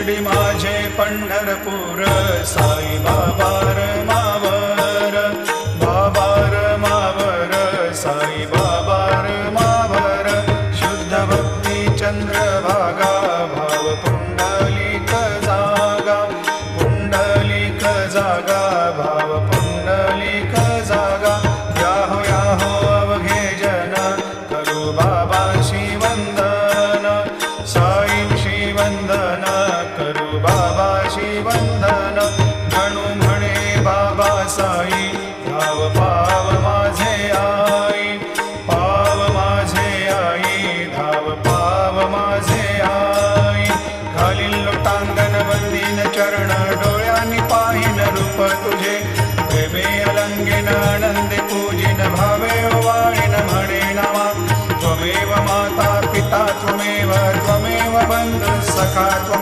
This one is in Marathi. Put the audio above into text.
शिर्डी माझे पंढरपूर साई बाबा मावर बाबा मावर साई बाबा मावर शुद्ध भक्ती चंद्रभागा भाव पुंडलिक जागा भाव पुंडलिक जागा याहो अवघे जन करू बाबाशी वंदन साईंशी वंदन करू बाबाशी वंदन म्हणू म्हणे बाबा साई धाव पाव माझे आई पाव माझे आई धाव पाव माझे आई घालील लोटांगण वंदीन चरण डोळ्यांनी पाहिन रूप तुझे प्रेमे अलंगेन आनंदे पूजिन भावे वाळीन म्हणे नामा त्वमेव माता पिता त्वमेव बंधु सखा